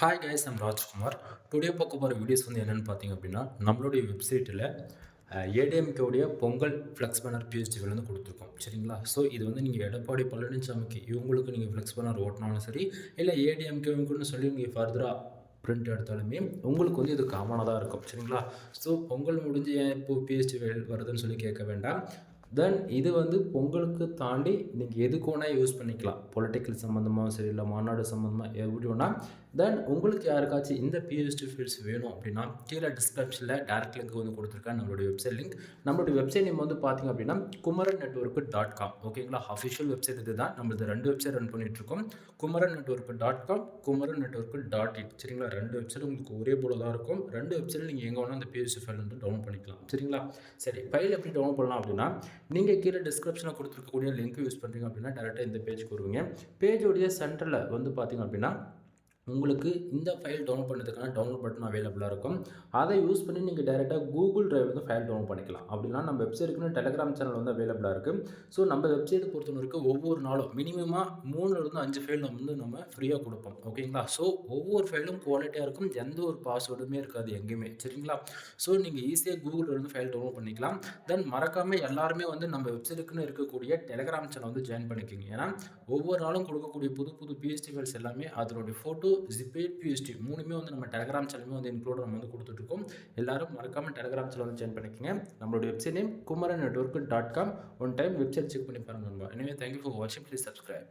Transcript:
Hi guys, I'm Rajkumar. Today பார்க்க போகிற videos வந்து என்னென்னு பார்த்தீங்க அப்படின்னா, நம்மளுடைய வெப்சைட்டில் ஏடிஎம்கேவுடைய பொங்கல் ஃப்ளெக்ஸ் பேனர் பிஎஸ்டிகள் வந்து கொடுத்துருக்கோம். சரிங்களா? ஸோ இது வந்து நீங்கள் எடப்பாடி பழனிசாமிக்கு இவங்களுக்கு நீங்கள் ஃப்ளெக்ஸ் பேனர் ஓட்டினாலும் சரி, இல்லை ஏடிஎம்கேவுக்குன்னு சொல்லி நீங்கள் ஃபர்தராக பிரிண்ட் எடுத்தாலுமே உங்களுக்கு வந்து இது காமனாக தான் இருக்கும். சரிங்களா? ஸோ பொங்கல் முடிஞ்சு ஏன் இப்போ பிஎஸ்டி வருதுன்னு சொல்லி கேட்க வேண்டாம். தென் இது வந்து பொங்கலுக்கு தாண்டி நீங்கள் எதுக்கு வேணால் யூஸ் பண்ணிக்கலாம். பொலிட்டிக்கல் சம்மந்தமாக சரி, இல்லை மாநாடு சம்மந்தமாக எப்படி வேணால். தென் உங்களுக்கு யாருக்காச்சும் இந்த பிஎஸ்டி ஃபீல்ட்ஸ் வேணும் அப்படின்னா கீழே டிஸ்கிரிப்ஷனில் டேரக்ட் லிங்க் வந்து கொடுத்துருக்கேன், நம்மளுடைய வெப்சைட் லிங்க். நம்மளுடைய வெப்சைட் நேம் வந்து பார்த்திங்க அப்படின்னா kumaran-network.com. ஓகேங்களா? அஃபிஷியல் வெப்சைட் இது தான். நம்மளது 2 வெப்சைட் ரன் பண்ணிகிட்ருக்கோம். kumaran-network.com, kumaran-network.in. சரிங்களா? 2 வெப்சைட் உங்களுக்கு ஒரே போல தான் இருக்கும். 2 வெப்சைட்டில் நீங்கள் எங்கே வேணால் அந்த பிஎஸ்டி ஃபைல் வந்து டவுன்லோட் பண்ணிக்கலாம். சரிங்களா? சரி, ஃபைல் எப்படி டவுன்லோட் பண்ணலாம் அப்படின்னா, நீங்கள் கீழே டிஸ்கிரிப்ஷனில் கொடுத்துருக்கக்கூடிய லிங்க் யூஸ் பண்ணுறீங்க அப்படின்னா டேரெக்டாக இந்த பேஜுக்கு வருவீங்க. பேஜோடைய சென்டரில் வந்து பார்த்திங்க அப்படின்னா உங்களுக்கு இந்த ஃபைல் டவுன்லோட் பண்ணுறதுக்கான டவுன்லோட் பட்டன் அவைலபிளாக இருக்கும். அதை யூஸ் பண்ணி நீங்கள் டைரெக்டாக கூகுள் டிரைவ் வந்து ஃபைல் டவுன்லோட் பண்ணிக்கலாம். அப்படின்னா நம்ம வெப்சைட்டுக்குன்னு டெலிகிராம் சேனல் வந்து அவைலபிளாக இருக்குது. ஸோ நம்ம வெப்சைட்டை பொறுத்தவரைக்கும் ஒவ்வொரு நாளும் மினிமமாக 3லேருந்து 5 ஃபைல் வந்து நம்ம ஃப்ரீயாக கொடுப்போம். ஓகேங்களா? ஸோ ஒவ்வொரு ஃபைலும் குவாலிட்டியாக இருக்கும். எந்த ஒரு பாஸ்வேர்டுமே இருக்காது எங்கேயுமே. சரிங்களா? ஸோ நீங்கள் ஈஸியாக கூகுள் வந்து ஃபைல் டவுன்லோட் பண்ணிக்கலாம். தென் மறக்காமல் எல்லாருமே வந்து நம்ம வெப்சைட்டுக்குன்னு இருக்கக்கூடிய டெலிகிராம் சேனல் வந்து ஜாயின் பண்ணிக்கோங்க. ஏன்னா ஒவ்வொரு நாளும் கொடுக்கக்கூடிய புது புது பிஎஸ்டி ஃபைல்ஸ் எல்லாமே அதனுடைய ஃபோட்டோ, ஜிபேட், பிஎஸ்டி 3மே வந்து நம்ம டெலிகிராம் சேனலுமே வந்து இன்க்ளூட் நம்ம வந்து கொடுத்துட்ருக்கோம். எல்லாரும் மறக்காமல் டெலிகிராம் சேனல் வந்து ஜாயின் பண்ணிக்கோங்க. நம்மளுடைய website name kumaran-network.com. One time website check பண்ணி பாருங்க நண்பா. எனவே தேங்க்யூ ஃபார் வாட்சிங். Please subscribe.